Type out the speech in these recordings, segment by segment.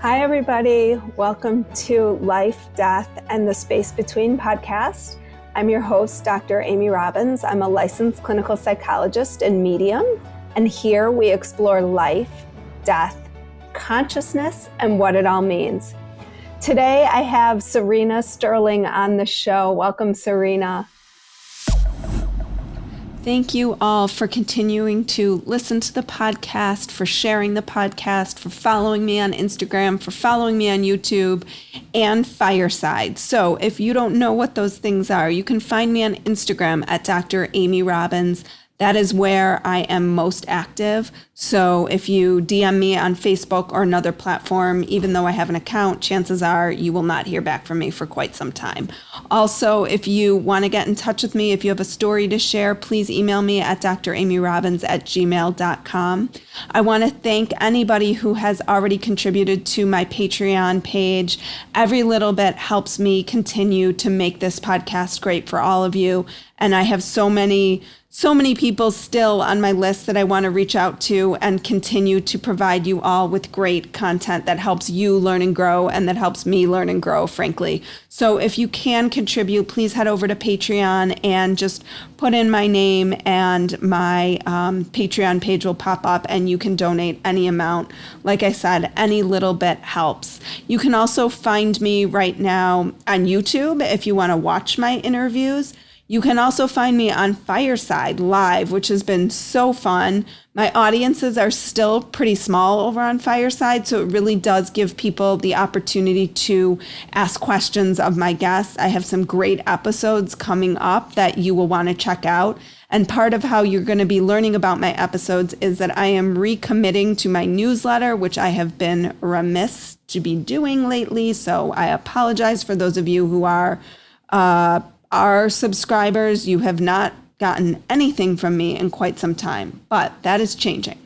Hi, everybody. Welcome to Life, Death, and the Space Between podcast. I'm your host, Dr. Amy Robbins. I'm a licensed clinical psychologist and medium, and here we explore life, death, consciousness, and what it all means. Today, I have Serena Sterling on the show. Welcome, Serena. Thank you all for continuing to listen to the podcast, for sharing the podcast, for following me on Instagram, for following me on YouTube, and Fireside. So if you don't know what those things are, you can find me on Instagram at Dr. Amy Robbins. That is where I am most active. So if you DM me on Facebook or another platform, even though I have an account, chances are you will not hear back from me for quite some time. Also, if you want to get in touch with me, if you have a story to share, please email me at dramyrobbins@gmail.com. I want to thank anybody who has already contributed to my Patreon page. Every little bit helps me continue to make this podcast great for all of you. And I have so many people still on my list that I want to reach out to and continue to provide you all with great content that helps you learn and grow and that helps me learn and grow, frankly. So if you can contribute, please head over to Patreon and just put in my name and my Patreon page will pop up and you can donate any amount. Like I said, any little bit helps. You can also find me right now on YouTube if you want to watch my interviews. You can also find me on Fireside Live, which has been so fun. My audiences are still pretty small over on Fireside, so it really does give people the opportunity to ask questions of my guests. I have some great episodes coming up that you will want to check out. And part of how you're going to be learning about my episodes is that I am recommitting to my newsletter, which I have been remiss to be doing lately. So I apologize for those of you who are subscribers. You have not gotten anything from me in quite some time, but that is changing.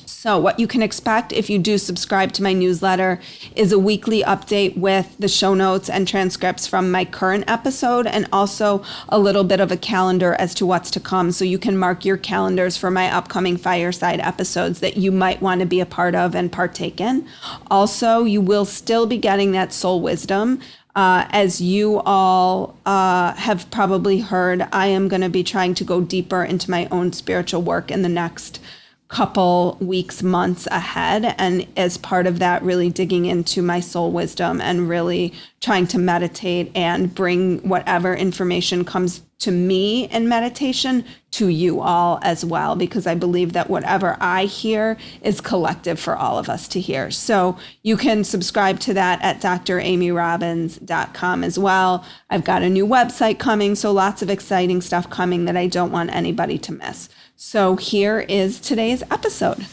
So what you can expect if you do subscribe to my newsletter is a weekly update with the show notes and transcripts from my current episode and also a little bit of a calendar as to what's to come. So you can mark your calendars for my upcoming Fireside episodes that you might want to be a part of and partake in. Also, you will still be getting that soul wisdom. As you all have probably heard, I am going to be trying to go deeper into my own spiritual work in the next couple weeks, months ahead. And as part of that, really digging into my soul wisdom and really trying to meditate and bring whatever information comes to me in meditation to you all as well, because I believe that whatever I hear is collective for all of us to hear. So you can subscribe to that at dramyrobbins.com as well. I've got a new website coming, so lots of exciting stuff coming that I don't want anybody to miss. So here is today's episode.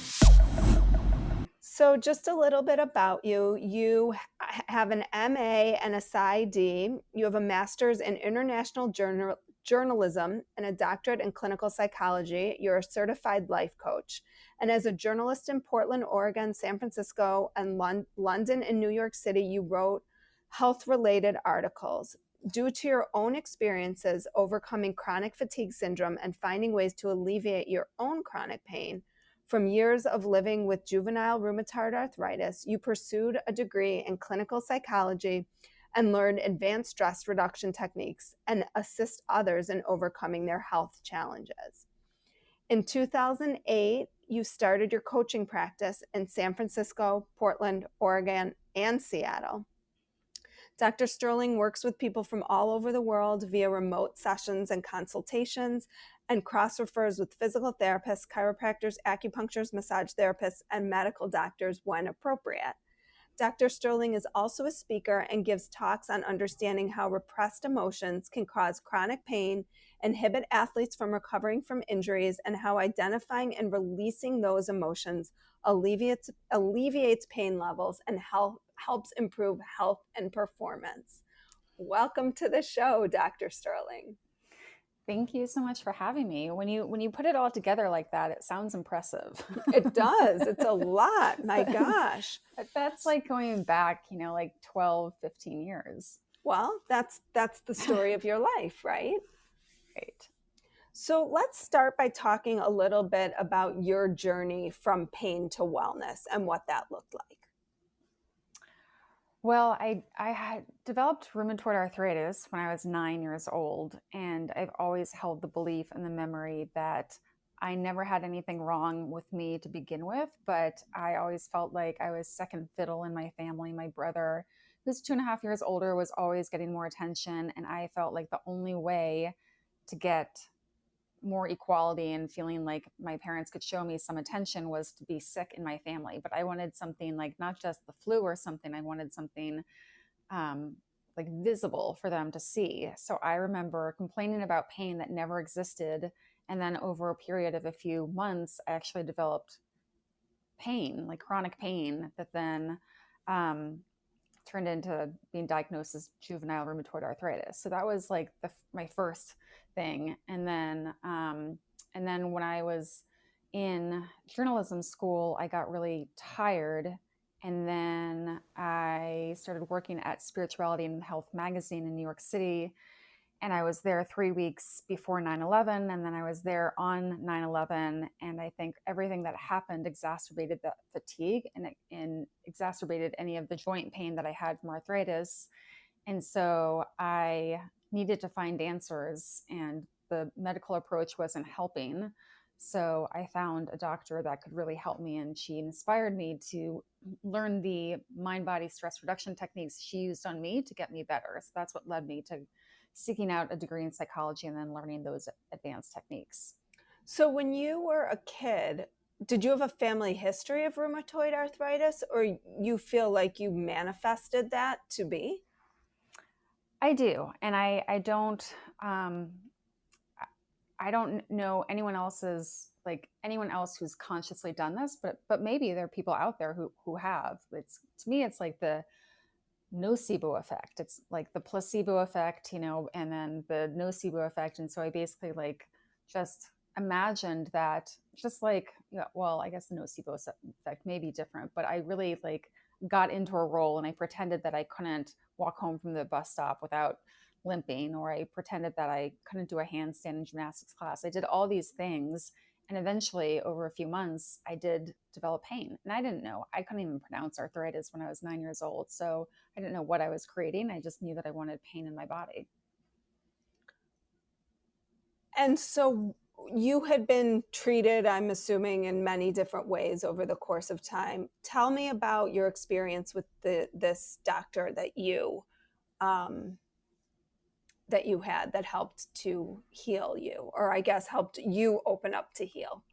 So just a little bit about you. You have an MA and a PsyD. You have a master's in international journalism and a doctorate in clinical psychology. You're a certified life coach. And as a journalist in Portland, Oregon, San Francisco, and London and New York City, you wrote health-related articles. Due to your own experiences overcoming chronic fatigue syndrome and finding ways to alleviate your own chronic pain from years of living with juvenile rheumatoid arthritis, you pursued a degree in clinical psychology and learned advanced stress reduction techniques and assist others in overcoming their health challenges. In 2008, you started your coaching practice in San Francisco, Portland, Oregon, and Seattle. Dr. Sterling works with people from all over the world via remote sessions and consultations and cross-refers with physical therapists, chiropractors, acupuncturists, massage therapists, and medical doctors when appropriate. Dr. Sterling is also a speaker and gives talks on understanding how repressed emotions can cause chronic pain, inhibit athletes from recovering from injuries, and how identifying and releasing those emotions alleviates pain levels and helps improve health and performance. Welcome to the show, Dr. Sterling. Thank you so much for having me. When you put it all together like that, it sounds impressive. It does. It's a lot. My gosh. That's like going back, like 12, 15 years. Well, that's the story of your life, right? Right. So let's start by talking a little bit about your journey from pain to wellness and what that looked like. Well, I had developed rheumatoid arthritis when I was 9 years old, and I've always held the belief and the memory that I never had anything wrong with me to begin with, but I always felt like I was second fiddle in my family. My brother, who's 2.5 years older, was always getting more attention, and I felt like the only way to get more equality and feeling like my parents could show me some attention was to be sick in my family. But I wanted something like not just the flu or something, I wanted something um, like visible for them to see. So I remember complaining about pain that never existed. And then over a period of a few months, I actually developed pain, like chronic pain, that then um, turned into being diagnosed as juvenile rheumatoid arthritis. So that was like my first thing. And then when I was in journalism school, I got really tired. And then I started working at Spirituality and Health magazine in New York City, and I was there 3 weeks before 9/11, and then I was there on 9/11. And I think everything that happened exacerbated the fatigue, and exacerbated any of the joint pain that I had from arthritis. And so I needed to find answers, and the medical approach wasn't helping. So I found a doctor that could really help me, and she inspired me to learn the mind body stress reduction techniques she used on me to get me better. So that's what led me to seeking out a degree in psychology and then learning those advanced techniques. So when you were a kid, did you have a family history of rheumatoid arthritis, or you feel like you manifested that to be? I do, and I don't know anyone else who's consciously done this, but maybe there are people out there who have. It's to me, it's like the nocebo effect. It's like the placebo effect, and then the nocebo effect. And so I basically like just imagined that, just like, well, I guess the nocebo effect may be different, but I really like got into a role and I pretended that I couldn't walk home from the bus stop without limping, or I pretended that I couldn't do a handstand in gymnastics class. I did all these things. And eventually, over a few months, I did develop pain. And I didn't know. I couldn't even pronounce arthritis when I was 9 years old. So I didn't know what I was creating. I just knew that I wanted pain in my body. And so you had been treated, I'm assuming, in many different ways over the course of time. Tell me about your experience with this doctor um, that you had that helped to heal you, or I guess helped you open up to heal.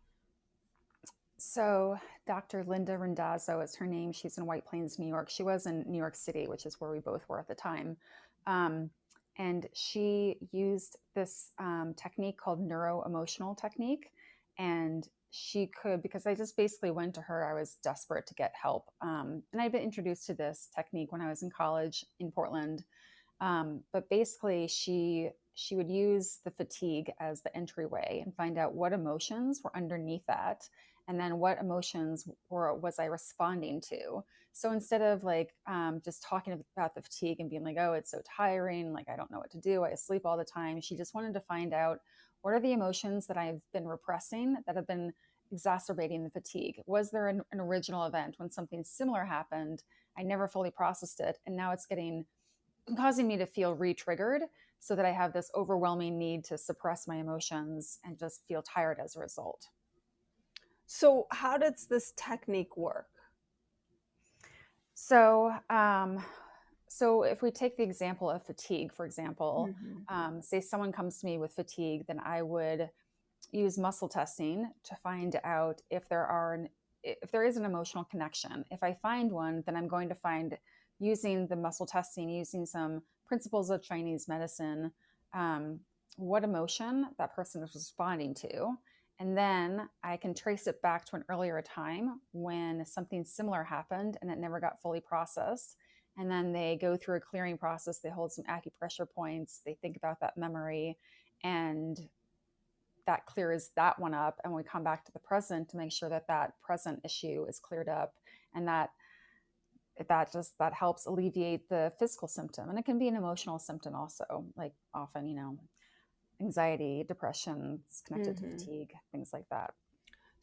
So Dr. Linda Randazzo is her name. She's in White Plains, New York. She was in New York City, which is where we both were at the time. Um, and she used this technique called neuroemotional technique. And she could, because I just basically went to her, I was desperate to get help. And I'd been introduced to this technique when I was in college in Portland. But basically, she would use the fatigue as the entryway and find out what emotions were underneath that, and then what emotions was I responding to. So instead of like just talking about the fatigue and being like, oh, it's so tiring, like I don't know what to do, I sleep all the time, she just wanted to find out what are the emotions that I've been repressing that have been exacerbating the fatigue. Was there an original event when something similar happened? I never fully processed it, and now it's causing me to feel re-triggered, so that I have this overwhelming need to suppress my emotions and just feel tired as a result. So, how does this technique work? So, so if we take the example of fatigue, for example, Mm-hmm. say someone comes to me with fatigue, then I would use muscle testing to find out if there is an emotional connection. If I find one, then I'm going to find, using the muscle testing, using some principles of Chinese medicine, um, what emotion that person is responding to. And then I can trace it back to an earlier time when something similar happened and it never got fully processed. And then they go through a clearing process. They hold some acupressure points. They think about that memory, and that clears that one up. And we come back to the present to make sure that that present issue is cleared up, and that helps alleviate the physical symptom. And it can be an emotional symptom also, like often, anxiety, depression, it's connected to Mm-hmm. fatigue, things like that.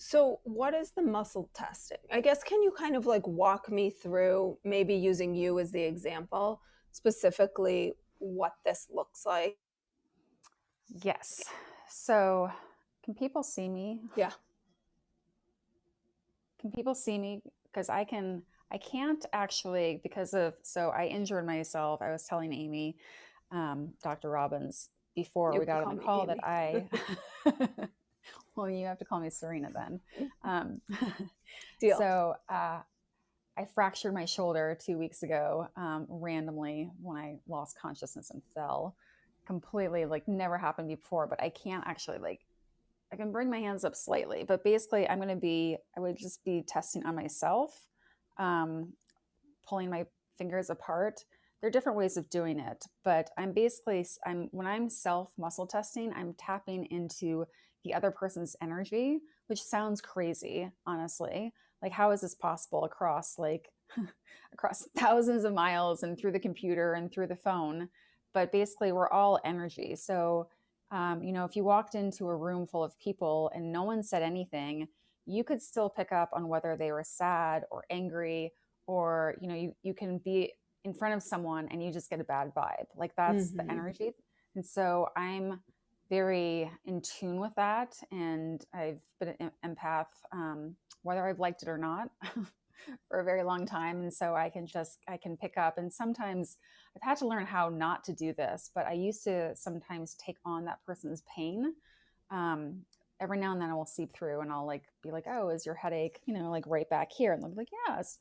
So, what is the muscle testing? I guess, can you kind of like walk me through, maybe using you as the example, specifically what this looks like? Yes. So, can people see me? Yeah. Can people see me? Because I can't actually, because of, so I injured myself. I was telling Amy, Dr. Robbins, before You we could got on call the me call that Amy. I, well, you have to call me Serena then. Um, Deal. so, I fractured my shoulder 2 weeks ago, randomly when I lost consciousness and fell completely, like never happened before, but I can't actually like, I can bring my hands up slightly, but basically I would just be testing on myself, um, pulling my fingers apart. There are different ways of doing it, but when I'm self muscle testing, I'm tapping into the other person's energy, which sounds crazy, honestly. Like, how is this possible across across thousands of miles and through the computer and through the phone? But basically, we're all energy. So, if you walked into a room full of people and no one said anything, you could still pick up on whether they were sad or angry, or you can be in front of someone and you just get a bad vibe. Like, that's the Hmm. energy. And so I'm very in tune with that, and I've been an empath, whether I've liked it or not, for a very long time. And so I can pick up, and sometimes I've had to learn how not to do this, but I used to sometimes take on that person's pain. um, every now and then I will seep through and I'll like be like, oh, is your headache, like right back here? And they'll be like, yes.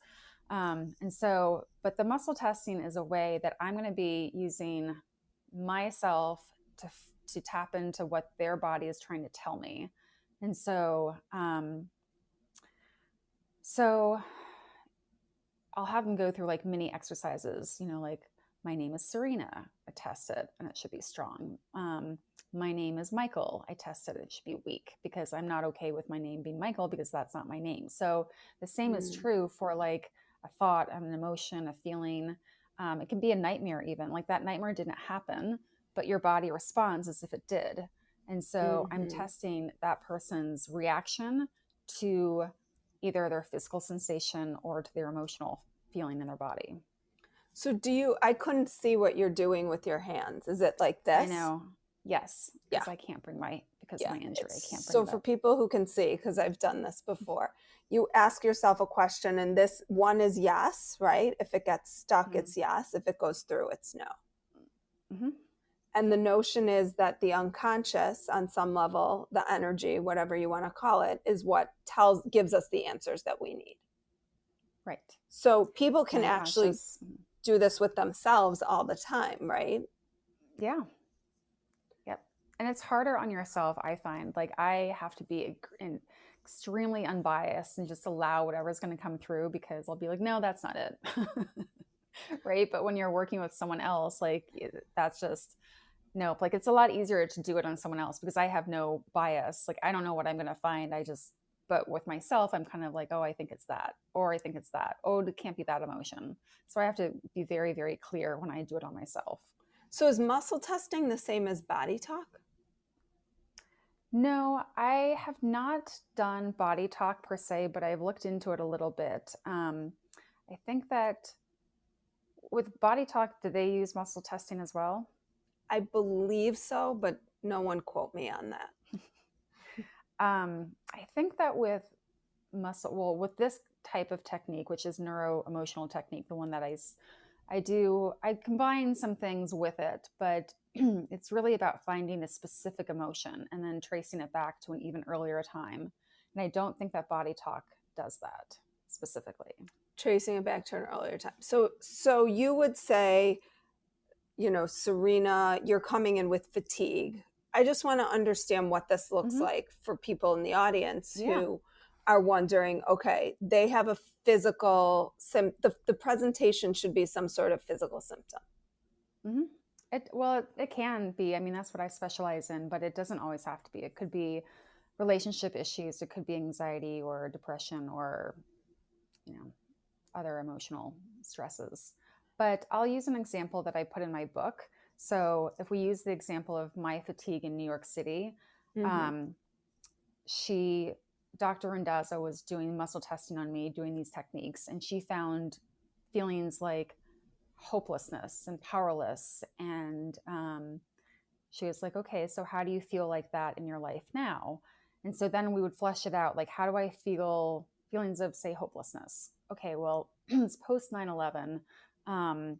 And so, but the muscle testing is a way that I'm going to be using myself to tap into what their body is trying to tell me. And so I'll have them go through like mini exercises, like, my name is Serena, I test it and it should be strong. My name is Michael, I test it, it should be weak, because I'm not okay with my name being Michael, because that's not my name. So the same is Mm. true for like a thought, an emotion, a feeling. It can be a nightmare, even like that nightmare didn't happen, but your body responds as if it did. And so I'm Hmm. testing that person's reaction to either their physical sensation or to their emotional feeling in their body. So, I couldn't see what you're doing with your hands. Is it like I this? know. Yes, Yeah. because because of Yeah. my injury, I It's can't bring so, it for up. people who can see, because I've done this before, you ask yourself a question, and this one is yes, right? If it gets stuck, Mm-hmm. it's yes. If it goes through, it's no. Mm-hmm. And the notion is that the unconscious, on some level, the energy, whatever you want to call it, is what gives us the answers that we need. Right. So people The can actually unconscious. do this with themselves all the time, right? Yeah. Yep. And it's harder on yourself, I find. Like, I have to be extremely unbiased and just allow whatever's going to come through, because I'll be like, no, that's not it. Right. But when you're working with someone else, like, that's just, nope. Like, it's a lot easier to do it on someone else because I have no bias. Like, I don't know what I'm going to find. But with myself, I'm kind of like, oh, I think it's that, or I think it's that. Oh, it can't be that emotion. So I have to be very, very clear when I do it on myself. So is muscle testing the same as body talk? No, I have not done body talk per se, but I've looked into it a little bit. I think that with body talk, do they use muscle testing as well? I believe so, but no one quote me on that. I think that with with this type of technique, which is neuroemotional technique, the one that I do, I combine some things with it, but it's really about finding a specific emotion and then tracing it back to an even earlier time. And I don't think that body talk does that specifically. Tracing it back to an earlier time. So you would say, Serena, you're coming in with fatigue. I just want to understand what this looks Hmm. like for people in the audience Yeah. who are wondering, okay, they have a physical the presentation should be some sort of physical symptom. Hmm. It can be. I mean, that's what I specialize in, but it doesn't always have to be. It could be relationship issues. It could be anxiety or depression, or you know other emotional stresses. But I'll use an example that I put in my book. So if we use the example of my fatigue in New York City, Mm-hmm. um, she Dr. Randazzo was doing muscle testing on me, doing these techniques, and she found feelings like hopelessness and powerless. And she was like, okay, so how do you feel like that in your life now? And so then we would flesh it out, like, how do I feel feelings of, say, hopelessness? Okay, well, it's post 9/11. Um,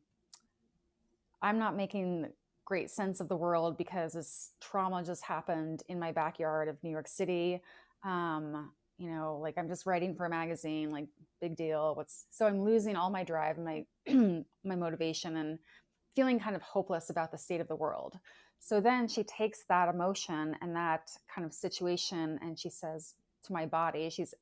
I'm not making great sense of the world because this trauma just happened in my backyard of New York City. Like I'm just writing for a magazine, like big deal. So I'm losing all my drive and my my motivation and feeling kind of hopeless about the state of the world. So then she takes that emotion and that kind of situation and she says to my body, she's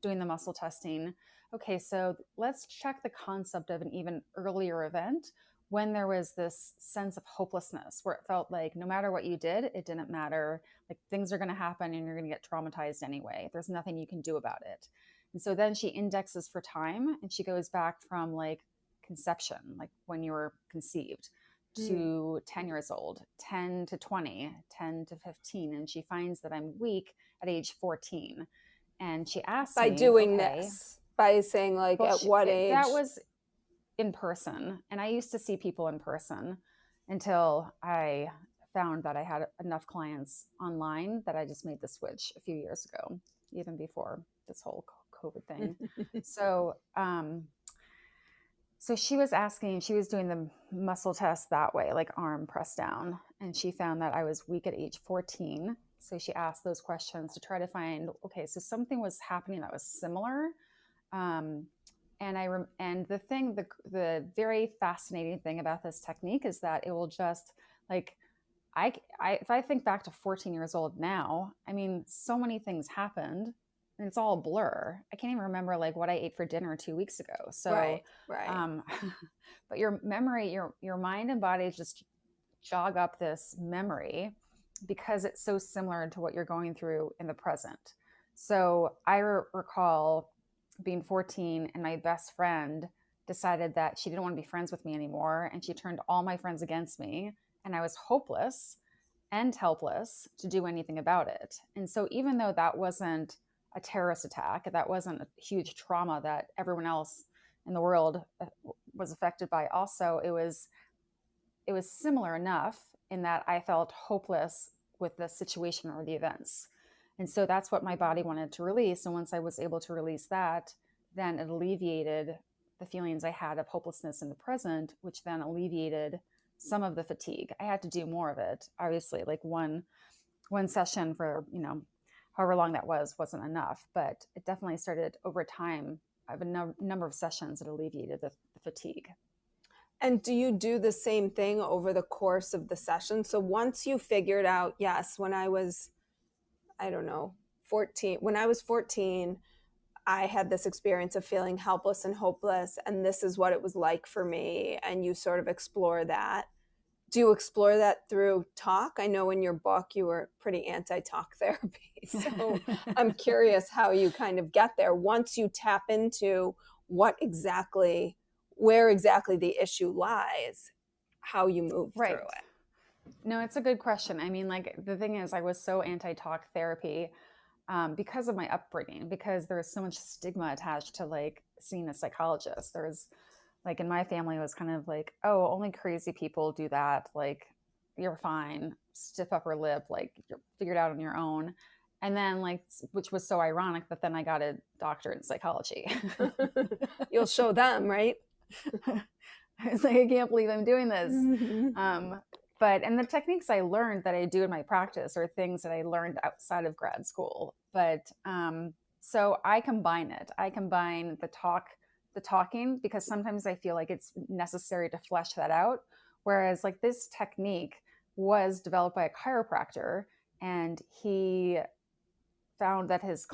doing the muscle testing. Okay, so let's check the concept of an even earlier event when there was this sense of hopelessness where it felt like no matter what you did, it didn't matter. Like things are going to happen and you're going to get traumatized anyway. There's nothing you can do about it. And so then she indexes for time and she goes back from like conception, like when you were conceived, to 10 years old, 10 to 20, 10 to 15. And she finds that I'm weak at age 14. And she asks By me, doing okay, this, by saying like well, at what that age? was in person. And I used to see people in person until I found that I had enough clients online that I just made the switch a few years ago, even before this whole COVID thing. So, so she was asking, she was doing the muscle test that way, like arm press down. And she found that I was weak at age 14. So she asked those questions to try to find, okay, so something was happening that was similar. Um, and the very fascinating thing about this technique is that it will just like, if I think back to 14 years old now, I mean, so many things happened and it's all a blur. I can't even remember like what I ate for dinner 2 weeks ago. So, Right. um, but your memory, your mind and body just jog up this memory because it's so similar to what you're going through in the present. So I recall being 14 and my best friend decided that she didn't want to be friends with me anymore. And she turned all my friends against me. And I was hopeless and helpless to do anything about it. And so even though that wasn't a terrorist attack, that wasn't a huge trauma that everyone else in the world was affected by, also it was similar enough in that I felt hopeless with the situation or the events. And so that's what my body wanted to release. And once I was able to release that, then it alleviated the feelings I had of hopelessness in the present, which then alleviated some of the fatigue. I had to do more of it, obviously, like one session for, however long that wasn't enough, but it definitely started over time. I have a number of sessions that alleviated the fatigue. And do you do the same thing over the course of the session? So once you figured out, yes, when I was, I don't know, 14, when I was 14, I had this experience of feeling helpless and hopeless, and this is what it was like for me. And you sort of explore that. Do you explore that through talk? I know in your book you were pretty anti-talk therapy. So I'm curious how you kind of get there once you tap into where exactly the issue lies, how you move through Right. No, it's a good question. I mean, like the thing is, I was so anti-talk therapy because of my upbringing, because there was so much stigma attached to like seeing a psychologist. There was like in my family, it was kind of like, oh, only crazy people do that. Like you're fine, stiff upper lip, like you're figured out on your own. And then like, which was so ironic that then I got a doctorate in psychology. it. You'll show them, right? I was like, I can't believe I'm doing this. Mm-hmm. And the techniques I learned that I do in my practice are things that I learned outside of grad school. But so I combine it. I combine the talking, because sometimes I feel like it's necessary to flesh that out. Whereas like this technique was developed by a chiropractor, and he found that his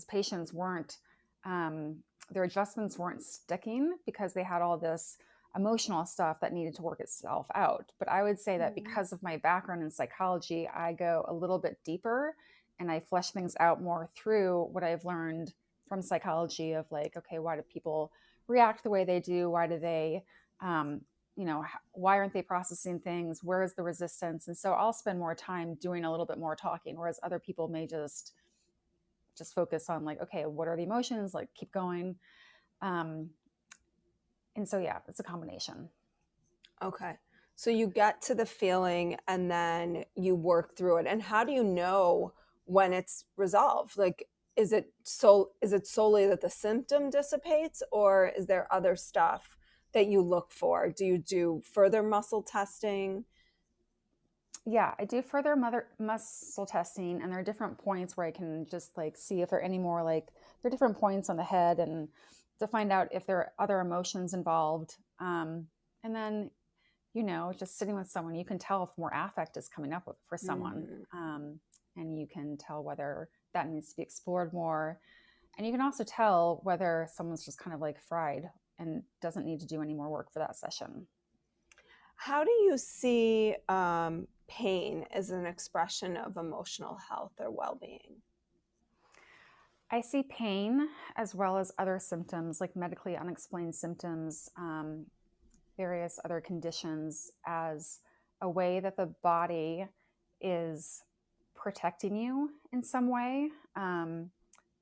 patients weren't, their adjustments weren't sticking because they had all this emotional stuff that needed to work itself out. But I would say that because of my background in psychology, I go a little bit deeper and I flesh things out more through what I've learned from psychology of like, okay, why do people react the way they do? Why do they, why aren't they processing things? Where is the resistance? And so I'll spend more time doing a little bit more talking, whereas other people may just just focus on like, okay, what are the emotions? Like keep going. Um, and so, yeah, it's a combination. Okay. So you get to the feeling and then you work through it. And how do you know when it's resolved? Like, is it solely that the symptom dissipates, or is there other stuff that you look for? Do you do further muscle testing? Yeah, I do further muscle testing, and there are different points where I can just like see if there are any more like there are different points on the head, and to find out if there are other emotions involved. And then just sitting with someone, you can tell if more affect is coming up for someone, Hmm. and you can tell whether that needs to be explored more, and you can also tell whether someone's just kind of like fried and doesn't need to do any more work for that session. How do you see pain as an expression of emotional health or well being? I see pain as well as other symptoms, like medically unexplained symptoms, various other conditions, as a way that the body is protecting you in some way.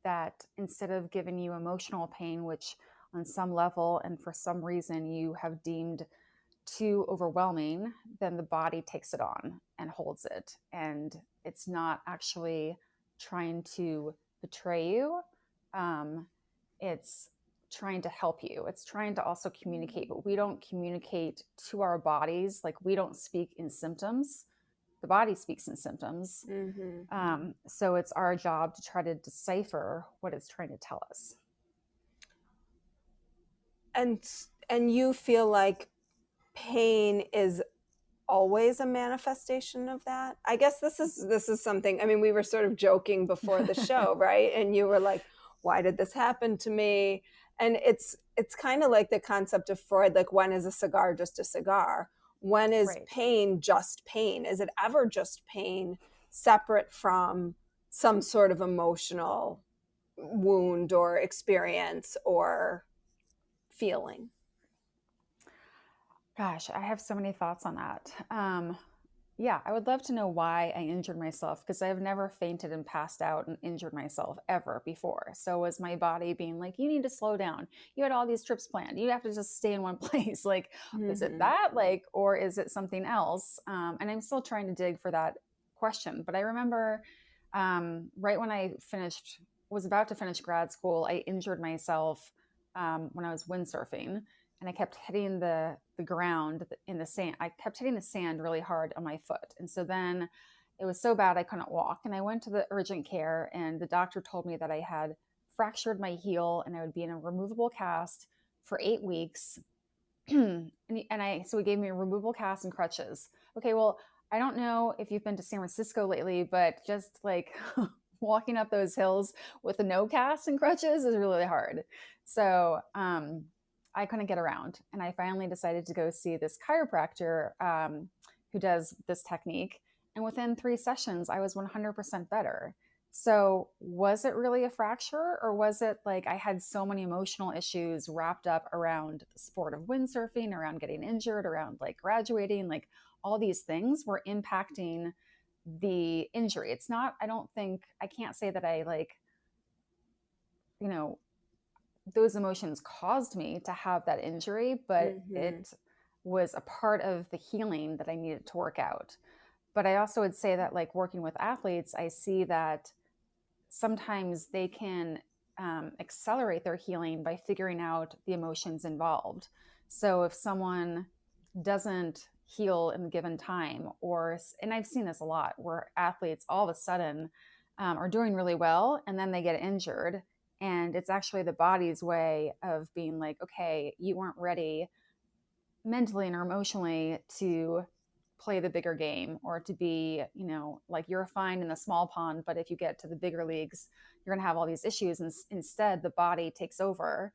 That instead of giving you emotional pain, which on some level and for some reason you have deemed too overwhelming, then the body takes it on and holds it. And it's not actually trying to betray you. Um, it's trying to help you. It's trying to also communicate, but we don't communicate to our bodies. Like we don't speak in symptoms. The body speaks in symptoms. Hmm. So it's our job to try to decipher what it's trying to tell us. And and you feel like pain is always a manifestation of that? I guess this is something, I mean, we were sort of joking before the show, right? And you were like, why did this happen to me? And it's kind of like the concept of Freud, like, when is a cigar just a cigar? When is Right. pain just pain? Is it ever just pain separate from some sort of emotional wound or experience or feeling? Gosh, I have so many thoughts on that. Yeah, I would love to know why I injured myself, because I've never fainted and passed out and injured myself ever before. So was my body being like, you need to slow down? You had all these trips planned. You have to just stay in one place. Like, is it Hmm. that? Like, or is it something else? And I'm still trying to dig for that question. But I remember right when was about to finish grad school, I injured myself when I was windsurfing, and I kept hitting the ground in the sand. I kept hitting the sand really hard on my foot. And so then it was so bad I couldn't walk. And I went to the urgent care, and the doctor told me that I had fractured my heel and I would be in a removable cast for 8 weeks. So he gave me a removable cast and crutches. Okay, well, I don't know if you've been to San Francisco lately, but just like walking up those hills with a no cast and crutches is really hard. So I couldn't get around. And I finally decided to go see this chiropractor who does this technique. And within 3 sessions, I was 100% better. So, was it really a fracture, or was it like I had so many emotional issues wrapped up around the sport of windsurfing, around getting injured, around like graduating, like all these things were impacting the injury? It's not, I don't think, I can't say that I like, you know, those emotions caused me to have that injury, but Hmm. it was a part of the healing that I needed to work out. But I also would say that, like working with athletes, I see that sometimes they can accelerate their healing by figuring out the emotions involved. So if someone doesn't heal in the given time, and I've seen this a lot where athletes all of a sudden are doing really well and then they get injured. And it's actually the body's way of being like, okay, you weren't ready mentally or emotionally to play the bigger game, or to be, like you're fine in the small pond, but if you get to the bigger leagues, you're going to have all these issues. And instead, the body takes over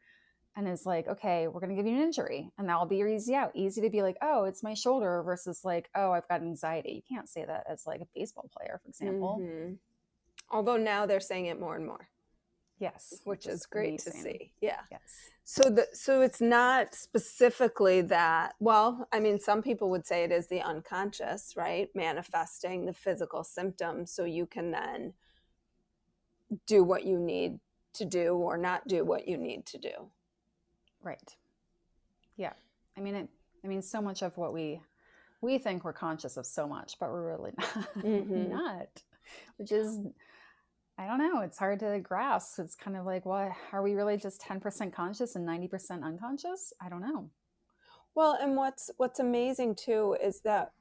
and is like, okay, we're going to give you an injury, and that'll be your easy out. Easy to be like, oh, it's my shoulder, versus like, oh, I've got anxiety. You can't say that as like a baseball player, for example. Hmm. Although now they're saying it more and more, Yes, which which is is great to amazing. see. Yeah. Yes. So it's not specifically that. Well, I mean, some people would say it is the unconscious, right? Manifesting the physical symptoms, so you can then do what you need to do or not do what you need to do. Right. Yeah. I mean, so much of what we think we're conscious of so much, but we're really not, Mm-hmm. not, which is, I don't know, it's hard to grasp. It's kind of like, what, are we really just 10% conscious and 90% unconscious? I don't know. Well, and what's amazing too is that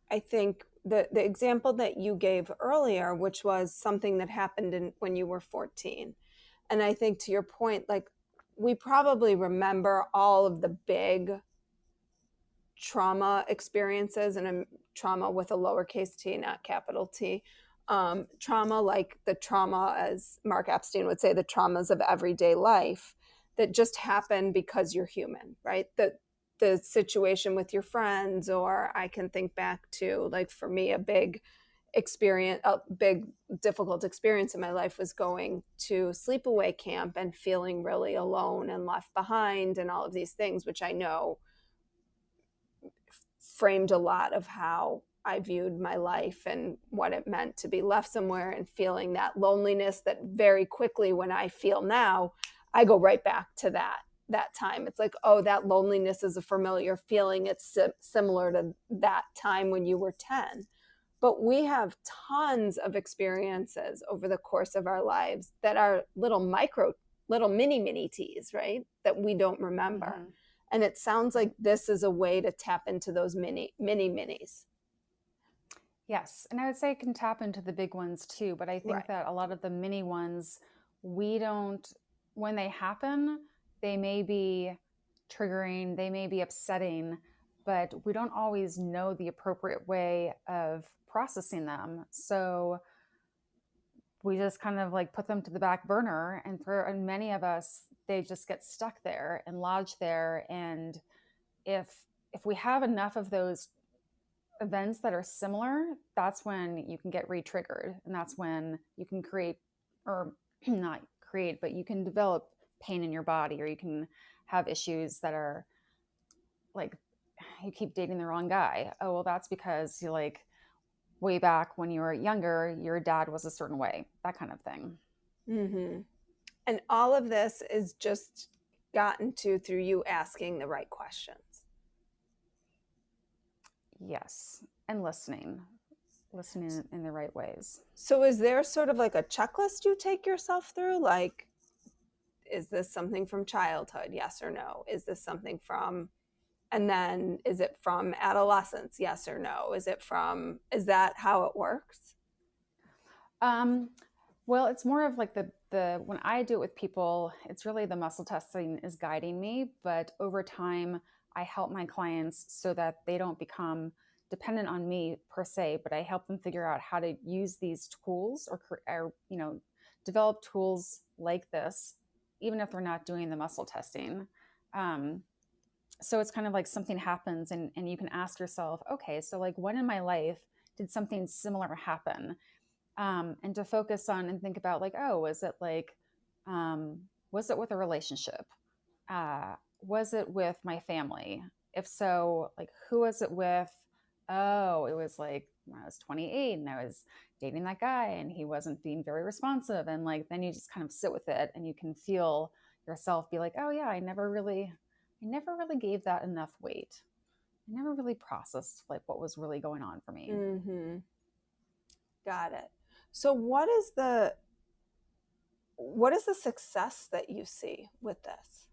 I think the example that you gave earlier, which was something that happened when you were 14, and I think to your point, like we probably remember all of the big trauma experiences, and a trauma with a lowercase t, not capital T. Trauma, like the trauma, as Mark Epstein would say, the traumas of everyday life that just happen because you're human, right? The situation with your friends, or I can think back to, like, for me, a big difficult experience in my life was going to sleepaway camp and feeling really alone and left behind and all of these things, which I know framed a lot of how I viewed my life and what it meant to be left somewhere and feeling that loneliness that very quickly, when I feel now, I go right back to that time. It's like, oh, that loneliness is a familiar feeling. It's similar to that time when you were 10. But we have tons of experiences over the course of our lives that are little mini T's, right? That we don't remember. Mm-hmm. And it sounds Right. like this is a way to tap into those minis. Yes. And I would say it can tap into the big ones too. But I think Right. that a lot of the mini ones, we don't, when they happen, they may be triggering, they may be upsetting, but we don't always know the appropriate way of processing them. So we just kind of like put them to the back burner. And for many of us, they just get stuck there and lodged there. And if, if we have enough of those events that are similar, that's when you can get re-triggered, and that's when you can create, or not create, but you can develop pain in your body, or you can have issues that are like, you keep dating the wrong guy. Oh, well, that's because you like, way back when you were younger, your dad was a certain way, that kind of thing. Mm-hmm. And all of this is just gotten to through you asking the right questions. Yes, and listening in the right ways. So is there sort of like a checklist you take yourself through? Like, is this something from childhood? Yes or no? Is this something from, and then is it from adolescence? Yes or no? Is that how it works? um Well, it's more of like the when I do it with people, it's really the muscle testing is guiding me, but over time I help my clients so that they don't become dependent on me per se, but I help them figure out how to use these tools, or develop tools like this even if they're not doing the muscle testing. Um, so it's kind of like something happens, and you can ask yourself, okay, so like when in my life did something similar happen? And to focus on and think about like, oh, was it with a relationship? Was it with my family? If so, like, who was it with? Oh, it was like when I was 28 and I was dating that guy and he wasn't being very responsive. And like, then you just kind of sit with it and you can feel yourself be like, oh yeah, I never really gave that enough weight. I never really processed like what was really going on for me. Mm-hmm. Got it. So what is the success that you see with this?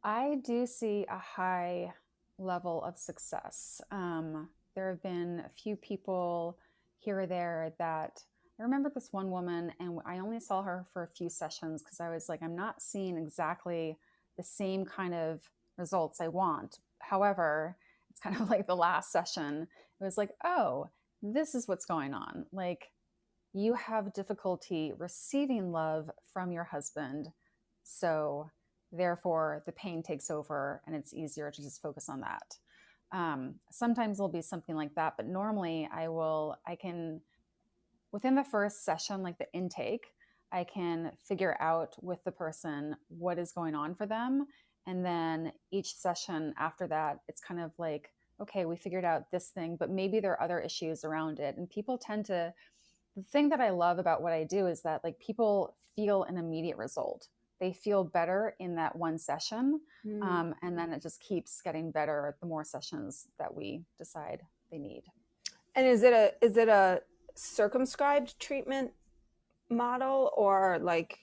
I do see a high level of success. There have been a few people here or there that I remember this one woman, and I only saw her for a few sessions because I was like, I'm not seeing exactly the same kind of results I want. However, it's kind of like the last session, it was like, oh, this is what's going on. Like, you have difficulty receiving love from your husband. So, therefore, the pain takes over and it's easier to just focus on that. Sometimes there'll be something like that, but normally I can, within the first session, like the intake, I can figure out with the person what is going on for them. And then each session after that, it's kind of like, okay, we figured out this thing, but maybe there are other issues around it. And people tend to the thing that I love about what I do is that like people feel an immediate result. They feel better in that one session. Mm. And then it just keeps getting better the more sessions that we decide they need. And is it a circumscribed treatment model, or like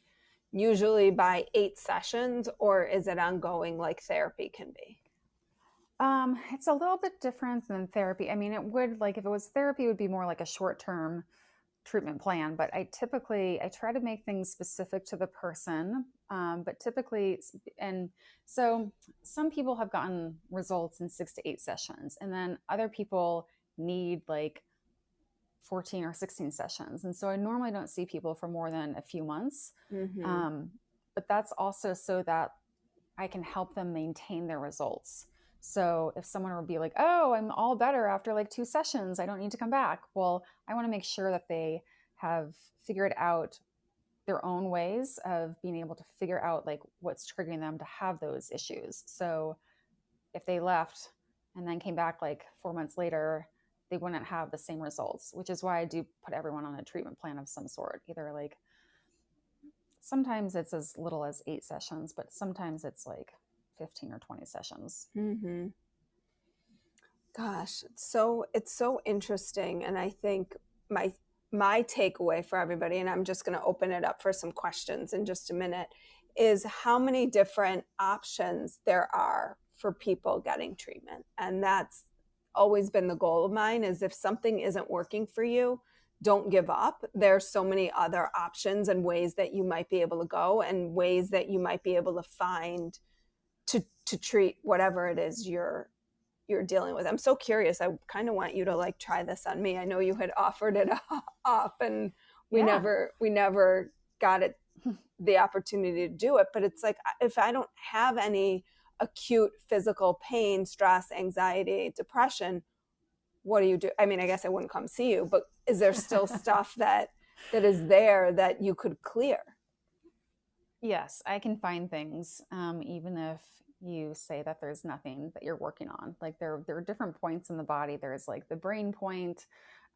usually by 8 sessions, or is it ongoing like therapy can be? It's a little bit different than therapy. I mean, it would like if it was therapy, it would be more like a short term treatment plan. But I try to make things specific to the person. But typically, and so some people have gotten results in 6 to 8 sessions, and then other people need like 14 or 16 sessions. And so I normally don't see people for more than a few months. Mm-hmm. Um, but that's also so that I can help them maintain their results. So if someone would be like, oh, I'm all better after like 2 sessions, I don't need to come back. Well, I want to make sure that they have figured out their own ways of being able to figure out like what's triggering them to have those issues. So if they left and then came back like 4 months later, they wouldn't have the same results, which is why I do put everyone on a treatment plan of some sort. Either like sometimes it's as little as 8 sessions, but sometimes it's like 15 or 20 sessions. Mm-hmm. Gosh, it's so interesting, and I think my takeaway for everybody, and I'm just going to open it up for some questions in just a minute, is how many different options there are for people getting treatment. And that's always been the goal of mine, is if something isn't working for you, don't give up. There's so many other options and ways that you might be able to go, and ways that you might be able to find to treat whatever it is you're dealing with. I'm so curious. I kind of want you to like try this on me. I know you had offered it up, and we Yeah. never got it the opportunity to do it. But it's like, if I don't have any acute physical pain, stress, anxiety, depression, what do you do? I mean, I guess I wouldn't come see you, but is there still stuff that is there that you could clear? Yes, I can find things, even if you say that there's nothing that you're working on. Like there are different points in the body. There's like the brain point,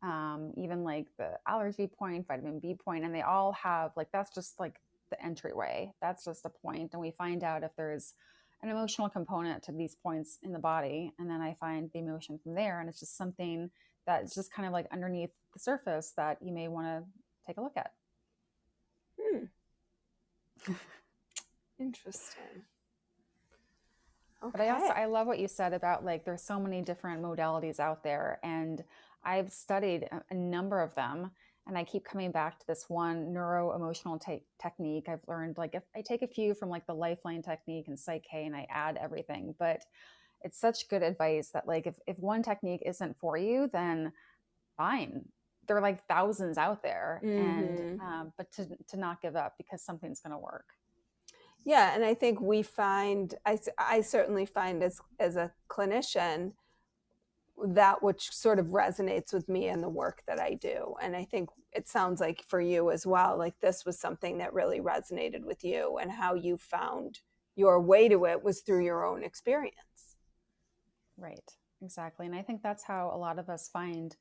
even like the allergy point, vitamin B point, and they all have like that's just like the entryway. That's just a point, and we find out if there's an emotional component to these points in the body, and then I find the emotion from there, and it's just something that's just kind of like underneath the surface that you may want to take a look at. Hmm. Interesting. But I also Okay. I love what you said about like there's so many different modalities out there, and I've studied a number of them, and I keep coming back to this one neuroemotional technique. I've learned like if I take a few from like the lifeline technique and Psych-K and I add everything, but it's such good advice that like if one technique isn't for you, then fine. There are like thousands out there, and Mm-hmm. but to not give up because something's going to work. Yeah, and I think we find, I certainly find as a clinician, that which sort of resonates with me and the work that I do. And I think it sounds like for you as well, like this was something that really resonated with you, and how you found your way to it was through your own experience. Right, exactly. And I think that's how a lot of us find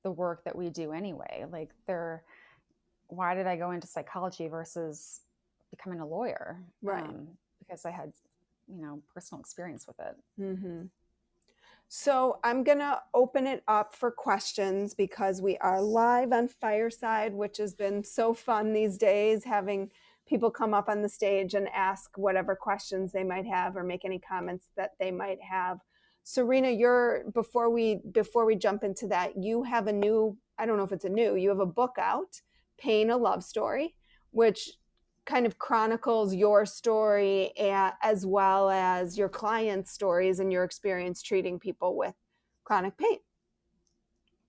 the work that we do anyway. Like why did I go into psychology versus becoming a lawyer? Right. Because I had, personal experience with it. Mm-hmm. So I'm going to open it up for questions, because we are live on Fireside, which has been so fun these days, having people come up on the stage and ask whatever questions they might have or make any comments that they might have. Serena, before we jump into that, you have a new, I don't know if it's a new, you have a book out, Pain, a Love Story, which kind of chronicles your story, as well as your clients' stories and your experience treating people with chronic pain.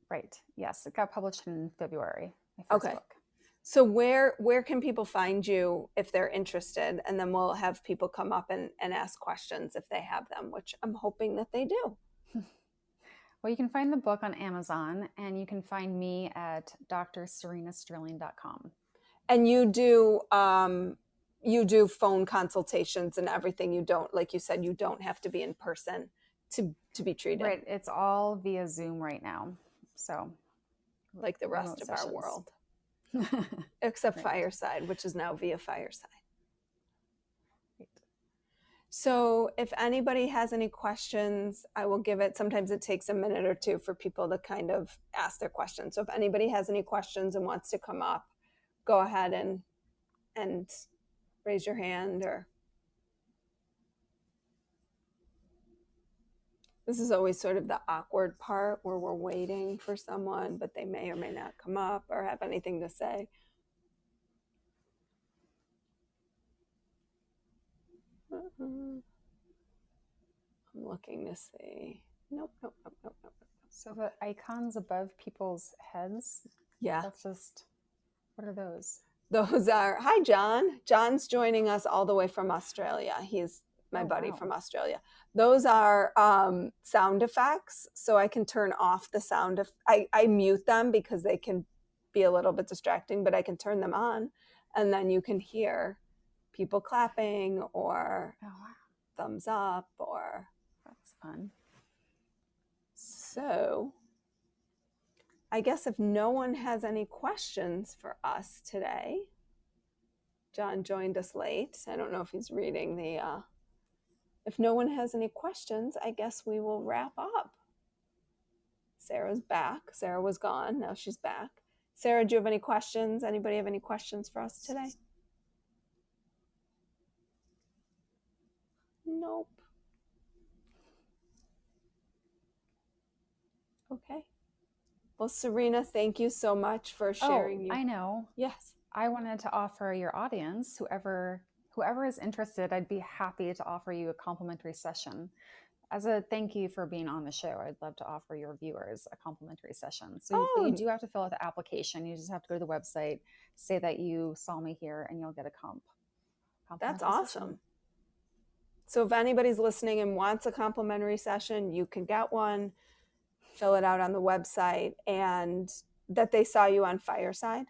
Right. Yes. It got published in February, my first Okay. book. So where can people find you if they're interested? And then we'll have people come up and ask questions if they have them, which I'm hoping that they do. Well, you can find the book on Amazon, and you can find me at drserenasterling.com. And you do phone consultations and everything. You don't, like you said, you don't have to be in person to be treated. Right. It's all via Zoom right now. So like the rest remote of our sessions. world, except Right. Fireside, which is now via Fireside. Right. So if anybody has any questions, I will give it. Sometimes it takes a minute or two for people to kind of ask their questions. So if anybody has any questions and wants to come up, go ahead and raise your hand. Or this is always sort of the awkward part where we're waiting for someone, but they may or may not come up or have anything to say. I'm looking to see. Nope. So the icons above people's heads, Yeah. that's just, what are those? Those are, hi, John. John's joining us all the way from Australia. He's my buddy from Australia. Those are sound effects. So I can turn off the sound. I mute them because they can be a little bit distracting, but I can turn them on. And then you can hear people clapping or thumbs up or. That's fun. So I guess if no one has any questions for us today, John joined us late. I don't know if he's reading the, if no one has any questions, I guess we will wrap up. Sarah's back. Sarah was gone. Now she's back. Sarah, do you have any questions? Anybody have any questions for us today? Nope. Okay. Well, Serena, thank you so much for sharing. I know. Yes. I wanted to offer your audience, whoever is interested, I'd be happy to offer you a complimentary session. As a thank you for being on the show, I'd love to offer your viewers a complimentary session. So you do have to fill out the application. You just have to go to the website, say that you saw me here, and you'll get a That's awesome. Session. So if anybody's listening and wants a complimentary session, you can get one, fill it out on the website, and that they saw you on Fireside.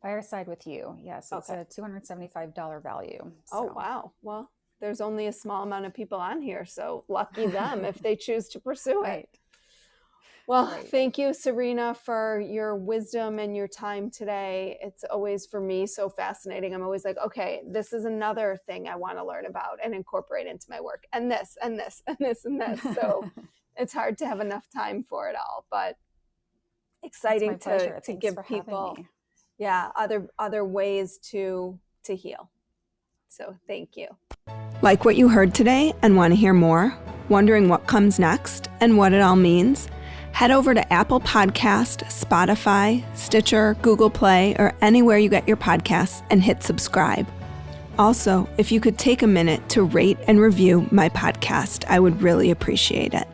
Fireside with you. Yes. It's a $275 value. So. Oh, wow. Well, there's only a small amount of people on here, so lucky them if they choose to pursue it. Well, thank you, Serena, for your wisdom and your time today. It's always, for me, so fascinating. I'm always like, okay, this is another thing I want to learn about and incorporate into my work, and this, and this, and this, and this. So it's hard to have enough time for it all, but exciting to give people other ways to heal. So thank you. Like what you heard today and want to hear more? Wondering what comes next and what it all means? Head over to Apple Podcast, Spotify, Stitcher, Google Play, or anywhere you get your podcasts and hit subscribe. Also, if you could take a minute to rate and review my podcast, I would really appreciate it.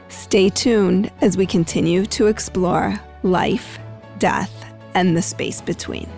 Stay tuned as we continue to explore life, death, and the space between.